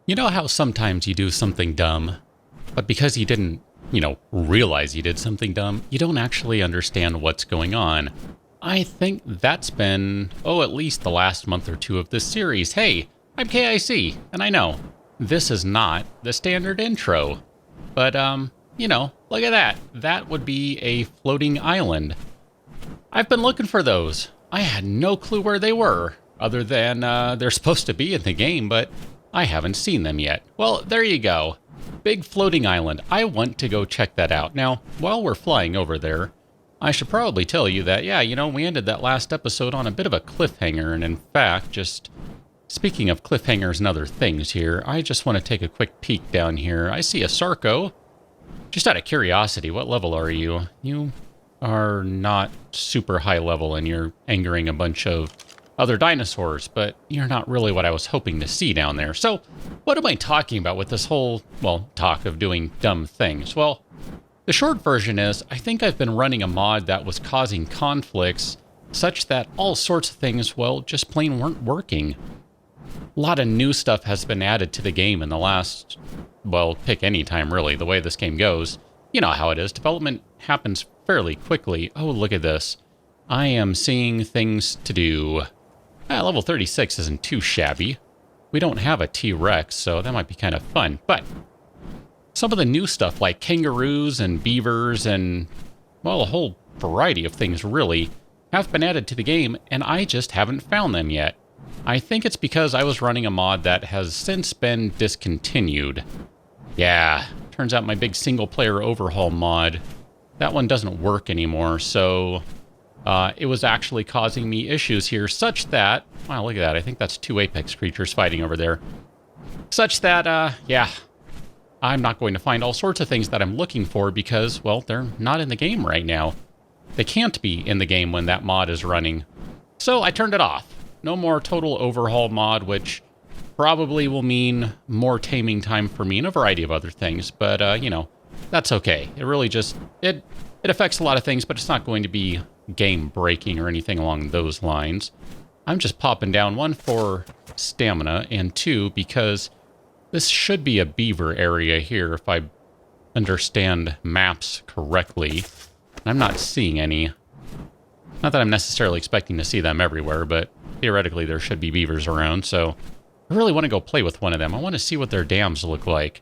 You know how sometimes you do something dumb, but because you didn't, realize you did something dumb, you don't actually understand what's going on. I think that's been, at least the last month or two of this series. Hey, I'm KIC, and I know, this is not the standard intro. But, look at that. That would be a floating island. I've been looking for those. I had no clue where they were, other than they're supposed to be in the game, but I haven't seen them yet. Well, there you go. Big floating island. I want to go check that out. Now, while we're flying over there, I should probably tell you that, we ended that last episode on a bit of a cliffhanger, and in fact, just speaking of cliffhangers and other things here, I just want to take a quick peek down here. I see a Sarco. Just out of curiosity, what level are you? You are not super high level, and you're angering a bunch of other dinosaurs, but you're not really what I was hoping to see down there. So, what am I talking about with this whole, talk of doing dumb things? Well, the short version is, I think I've been running a mod that was causing conflicts such that all sorts of things, just plain weren't working. A lot of new stuff has been added to the game in the last, pick any time really, the way this game goes. You know how it is, development happens fairly quickly. Oh, look at this. I am seeing things to do. Level 36 isn't too shabby. We don't have a T-Rex, so that might be kind of fun. But some of the new stuff like kangaroos and beavers and, a whole variety of things really have been added to the game, and I just haven't found them yet. I think it's because I was running a mod that has since been discontinued. Yeah, turns out my big single-player overhaul mod, that one doesn't work anymore, so it was actually causing me issues here, such that, wow, look at that, I think that's two apex creatures fighting over there. Such that, I'm not going to find all sorts of things that I'm looking for because, they're not in the game right now. They can't be in the game when that mod is running. So I turned it off. No more total overhaul mod, which probably will mean more taming time for me and a variety of other things, but, that's okay. It really just, it affects a lot of things, but it's not going to be game breaking or anything along those lines. I'm just popping down, one, for stamina, and two, because this should be a beaver area here if I understand maps correctly. I'm not seeing any. Not that I'm necessarily expecting to see them everywhere, but theoretically there should be beavers around, so I really want to go play with one of them. I want to see what their dams look like.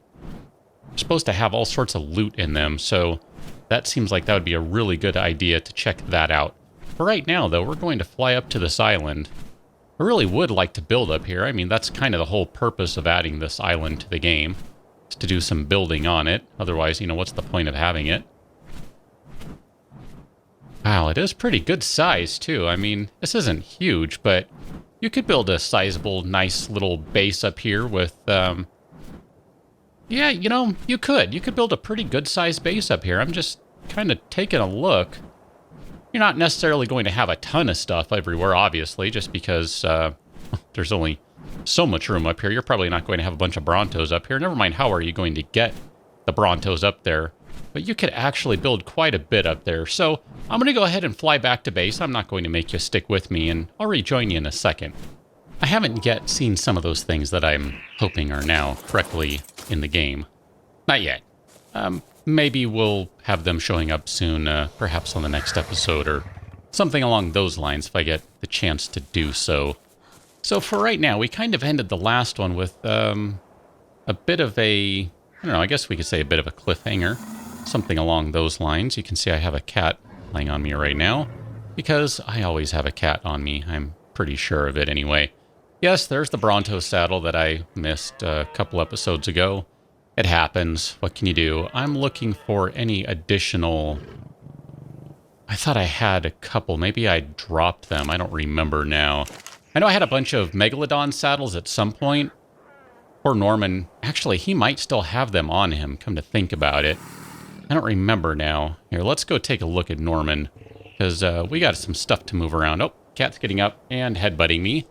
They're supposed to have all sorts of loot in them, so that seems like that would be a really good idea to check that out. For right now, though, we're going to fly up to this island. I really would like to build up here. I mean, that's kind of the whole purpose of adding this island to the game, is to do some building on it. Otherwise, what's the point of having it? Wow, it is pretty good size, too. I mean, this isn't huge, but you could build a sizable, nice little base up here with, yeah, you could. You could build a pretty good-sized base up here. I'm just kind of taking a look. You're not necessarily going to have a ton of stuff everywhere, obviously, just because there's only so much room up here. You're probably not going to have a bunch of Brontos up here. Never mind how are you going to get the Brontos up there. But you could actually build quite a bit up there. So I'm going to go ahead and fly back to base. I'm not going to make you stick with me, and I'll rejoin you in a second. I haven't yet seen some of those things that I'm hoping are now correctly in the game. Not yet. Maybe we'll have them showing up soon, perhaps on the next episode or something along those lines if I get the chance to do so. So for right now, we kind of ended the last one with a bit of a, I don't know, I guess we could say a bit of a cliffhanger. Something along those lines. You can see I have a cat laying on me right now because I always have a cat on me. I'm pretty sure of it anyway. Yes, there's the Bronto saddle that I missed a couple episodes ago. It happens. What can you do? I'm looking for any additional... I thought I had a couple. Maybe I dropped them. I don't remember now. I know I had a bunch of Megalodon saddles at some point. Poor Norman. Actually, he might still have them on him, come to think about it. I don't remember now. Here, let's go take a look at Norman, because we got some stuff to move around. Oh, cat's getting up and headbutting me.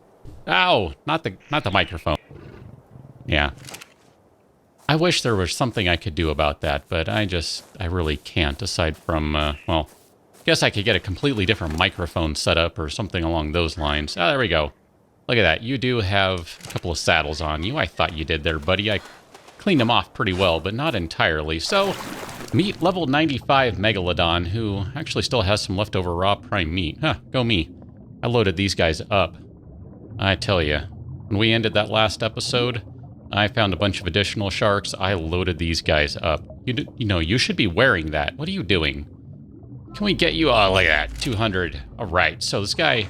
Ow! Not the microphone. Yeah. I wish there was something I could do about that, but I really can't, aside from, well, guess I could get a completely different microphone set up or something along those lines. Ah, there we go. Look at that. You do have a couple of saddles on you. I thought you did there, buddy. I cleaned them off pretty well, but not entirely. So, meet level 95 Megalodon, who actually still has some leftover raw prime meat. Huh, go me. I loaded these guys up. I tell you, when we ended that last episode, I found a bunch of additional sharks. I loaded these guys up. You know, you should be wearing that. What are you doing? Can we get you? Oh, look at that. 200. All right, so this guy...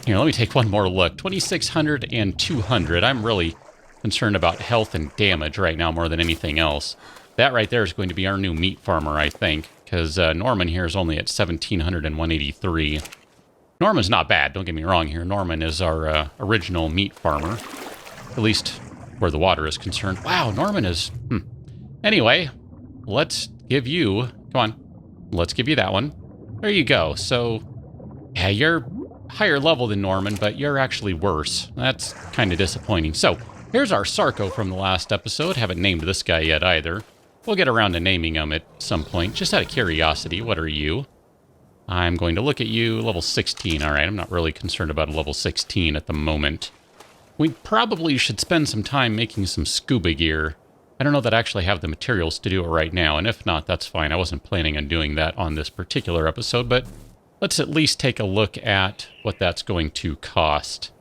Here, let me take one more look. 2,600 and 200. I'm really concerned about health and damage right now more than anything else. That right there is going to be our new meat farmer, I think, because Norman here is only at 1,700 and 183. Norman's not bad, don't get me wrong here. Norman is our original meat farmer, at least where the water is concerned. Wow, Norman is... Anyway, let's give you... Come on, let's give you that one. There you go. So, yeah, you're higher level than Norman, but you're actually worse. That's kind of disappointing. So, here's our Sarco from the last episode. Haven't named this guy yet either. We'll get around to naming him at some point. Just out of curiosity, what are you? I'm going to look at you, level 16. All right, I'm not really concerned about a level 16 at the moment. We probably should spend some time making some scuba gear. I don't know that I actually have the materials to do it right now, and if not, that's fine. I wasn't planning on doing that on this particular episode, but let's at least take a look at what that's going to cost.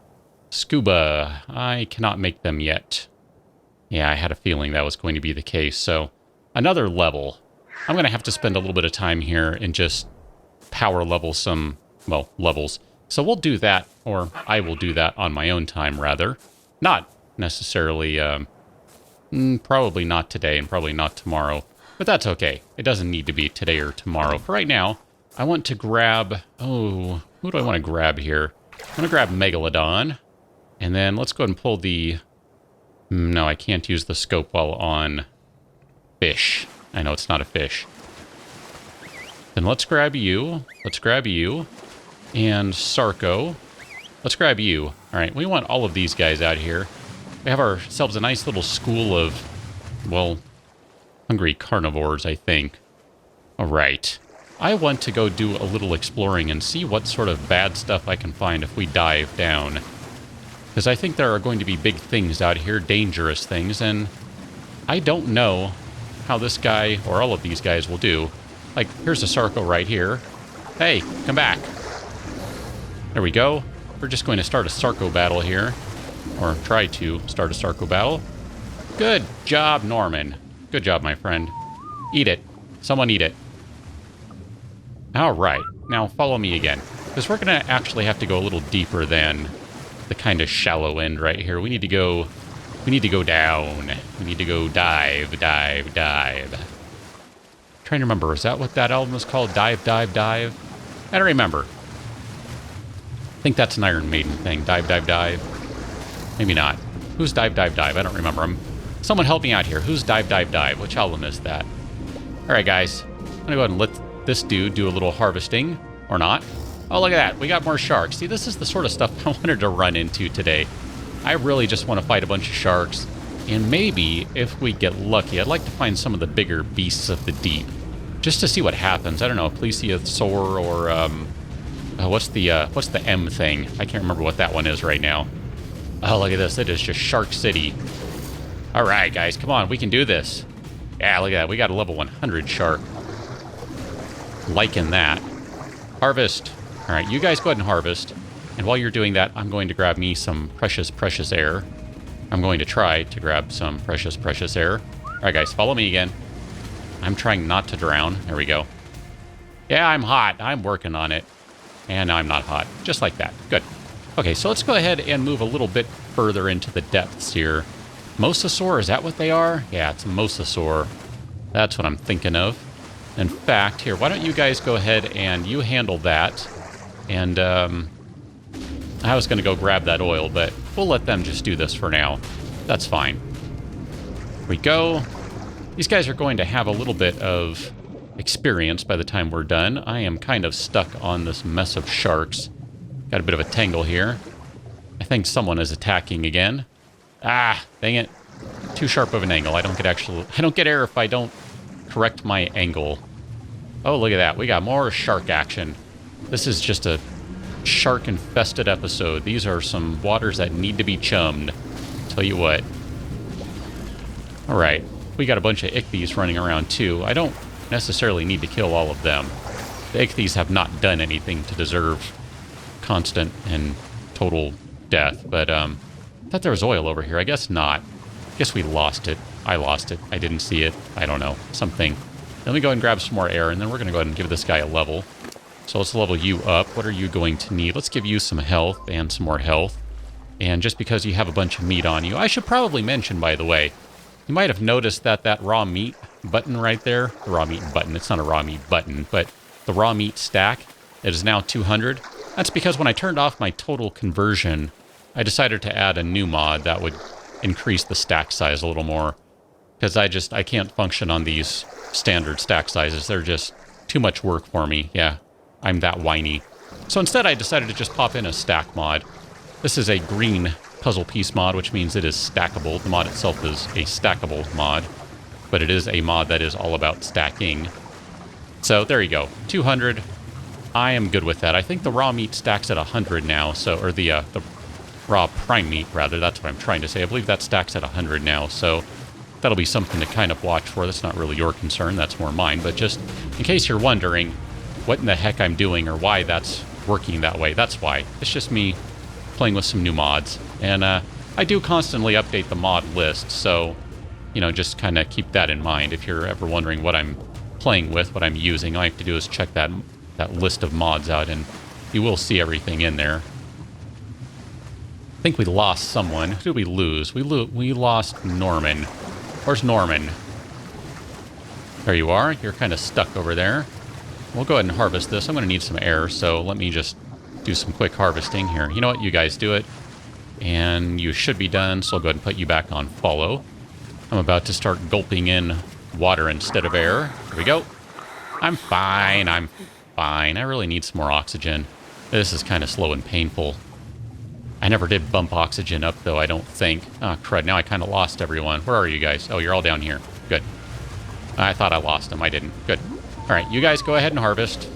Scuba, I cannot make them yet. Yeah, I had a feeling that was going to be the case, so another level. I'm going to have to spend a little bit of time here and just power level some, well, levels. So we'll do that, or I will do that on my own time, rather. Not necessarily, probably not today and probably not tomorrow, but that's okay. It doesn't need to be today or tomorrow. For right now, I want to grab, who do I want to grab here? I'm going to grab Megalodon, and then let's go ahead and pull the, no, I can't use the scope while on fish. I know it's not a fish. Then let's grab you, and Sarco. Let's grab you. All right, we want all of these guys out here. We have ourselves a nice little school of, well, hungry carnivores, I think. All right. I want to go do a little exploring and see what sort of bad stuff I can find if we dive down. Because I think there are going to be big things out here, dangerous things, and I don't know how this guy, or all of these guys, will do. Like, here's a Sarco right here. Hey, come back. There we go. We're just going to start a Sarco battle here. Or try to start a Sarco battle. Good job, Norman. Good job, my friend. Eat it. Someone eat it. All right. Now follow me again. Because we're going to actually have to go a little deeper than the kind of shallow end right here. We need to go down. We need to go dive. Trying to remember, is that what that album was called? Dive. I don't remember. I think that's an Iron Maiden thing. Dive. Maybe not. Who's Dive? I don't remember. Someone help me out here. Who's Dive? Which album is that? All right, guys. I'm going to go ahead and let this dude do a little harvesting. Or not. Oh, look at that. We got more sharks. See, this is the sort of stuff I wanted to run into today. I really just want to fight a bunch of sharks. And maybe, if we get lucky, I'd like to find some of the bigger beasts of the deep. Just to see what happens. I don't know, a plesiosaur or, what's the M thing? I can't remember what that one is right now. Oh, look at this. It is just Shark City. All right, guys, come on. We can do this. Yeah, look at that. We got a level 100 shark. Liking that. Harvest. All right, you guys go ahead and harvest. And while you're doing that, I'm going to grab me some precious air. I'm going to try to grab some precious air. All right, guys, follow me again. I'm trying not to drown. There we go. Yeah, I'm hot. I'm working on it. And now I'm not hot. Just like that. Good. Okay, so let's go ahead and move a little bit further into the depths here. Mosasaur, is that what they are? Yeah, it's a mosasaur. That's what I'm thinking of. In fact, here, why don't you guys go ahead and you handle that. And, I was going to go grab that oil, but we'll let them just do this for now. That's fine. Here we go. These guys are going to have a little bit of experience by the time we're done. I am kind of stuck on this mess of sharks. Got a bit of a tangle here. I think someone is attacking again. Ah, dang it. Too sharp of an angle. I don't get air if I don't correct my angle. Oh, look at that. We got more shark action. This is just a shark-infested episode. These are some waters that need to be chummed. Tell you what. Alright, we got a bunch of ichthyes running around too. I don't necessarily need to kill all of them. The ichthyes have not done anything to deserve constant and total death, but I thought there was oil over here. I guess not. I guess we lost it. I lost it. I didn't see it. I don't know. Something. Let me go and grab some more air, and then we're going to go ahead and give this guy a level. So let's level you up. What are you going to need? Let's give you some health and some more health. And just because you have a bunch of meat on you, I should probably mention, by the way, you might have noticed that that raw meat button right there, the raw meat button, it's not a raw meat button, but the raw meat stack, it is now 200. That's because when I turned off my total conversion, I decided to add a new mod that would increase the stack size a little more. Because I can't function on these standard stack sizes. They're just too much work for me. Yeah, I'm that whiny. So instead I decided to just pop in a stack mod. This is a green puzzle piece mod, which means it is stackable. The mod itself is a stackable mod, but it is a mod that is all about stacking. So there you go, 200. I am good with that. I think the raw meat stacks at 100 now, so, or the raw prime meat, rather, that's what I'm trying to say. I believe that stacks at 100 now, so that'll be something to kind of watch for. That's not really your concern, that's more mine, but just in case you're wondering what in the heck I'm doing or why that's working that way, that's why. It's just me playing with some new mods, and I do constantly update the mod list, so, you know, just kind of keep that in mind. If you're ever wondering what I'm playing with, what I'm using, all I have to do is check that list of mods out, and you will see everything in there. I think we lost someone. Who did we lose? We lost Norman. Where's Norman? There you are. You're kind of stuck over there. We'll go ahead and harvest this. I'm going to need some air, so let me just do some quick harvesting here. You know what? You guys do it. And you should be done, so I'll go ahead and put you back on follow. I'm about to start gulping in water instead of air. Here we go. I'm fine. I'm fine. I really need some more oxygen. This is kind of slow and painful. I never did bump oxygen up, though, I don't think. Oh, crud. Now I kind of lost everyone. Where are you guys? Oh, you're all down here. Good. I thought I lost them. I didn't. Good. All right, you guys go ahead and harvest.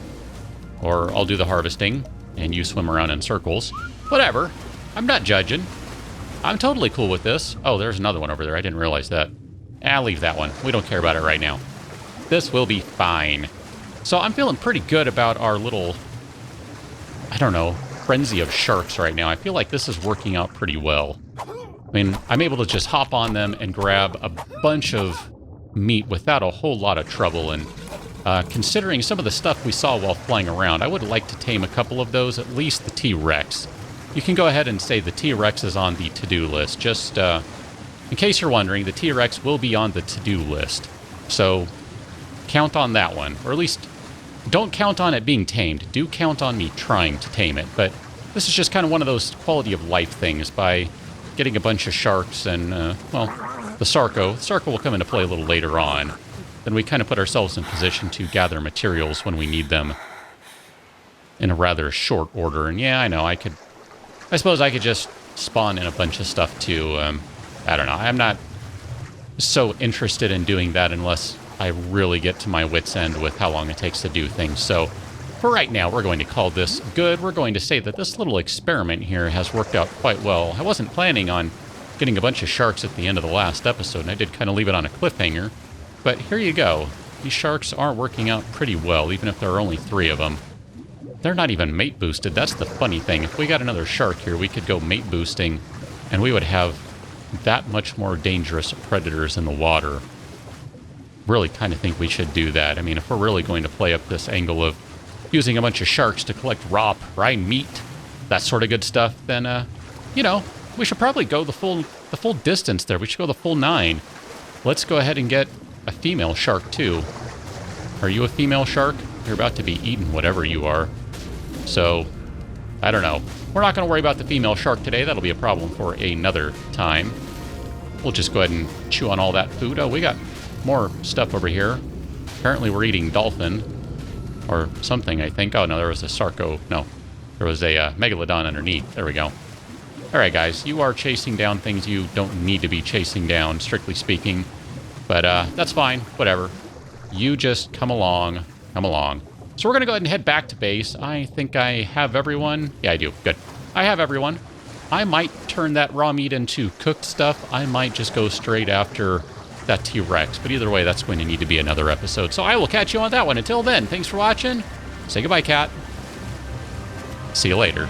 Or I'll do the harvesting, and you swim around in circles. Whatever. I'm not judging. I'm totally cool with this. Oh, there's another one over there. I didn't realize that. I'll leave that one. We don't care about it right now. This will be fine. So I'm feeling pretty good about our little, I don't know, frenzy of sharks right now. I feel like this is working out pretty well. I mean, I'm able to just hop on them and grab a bunch of meat without a whole lot of trouble. And considering some of the stuff we saw while flying around, I would like to tame a couple of those, at least the T-Rex. You can go ahead and say the T-Rex is on the to-do list. Just in case you're wondering, the T-Rex will be on the to-do list. So count on that one, or at least don't count on it being tamed. Do count on me trying to tame it. But this is just kind of one of those quality of life things. By getting a bunch of sharks and, well, the Sarco. The Sarco will come into play a little later on. Then we kind of put ourselves in position to gather materials when we need them in a rather short order. And yeah, I know, I suppose I could just spawn in a bunch of stuff too. I don't know. I'm not so interested in doing that unless I really get to my wit's end with how long it takes to do things. So for right now, we're going to call this good. We're going to say that this little experiment here has worked out quite well. I wasn't planning on getting a bunch of sharks at the end of the last episode, and I did kind of leave it on a cliffhanger. But here you go. These sharks are working out pretty well, even if there are only 3 of them. They're not even mate boosted. That's the funny thing. If we got another shark here, we could go mate boosting, and we would have that much more dangerous predators in the water. Really kind of think we should do that. I mean, if we're really going to play up this angle of using a bunch of sharks to collect raw prime meat, that sort of good stuff, then, you know, we should probably go the full distance there. We should go the full 9. Let's go ahead and get a female shark, too. Are you a female shark? You're about to be eaten, whatever you are. So, I don't know. We're not going to worry about the female shark today. That'll be a problem for another time. We'll just go ahead and chew on all that food. Oh, we got more stuff over here. Apparently we're eating dolphin. Or something, I think. Oh, no, there was a Sarco. No, there was a Megalodon underneath. There we go. All right, guys. You are chasing down things you don't need to be chasing down, strictly speaking. But that's fine. Whatever. You just come along. Come along. So we're going to go ahead and head back to base. I think I have everyone. Yeah, I do. Good. I have everyone. I might turn that raw meat into cooked stuff. I might just go straight after that T-Rex. But either way, that's going to need to be another episode. So I will catch you on that one. Until then, thanks for watching. Say goodbye, cat. See you later.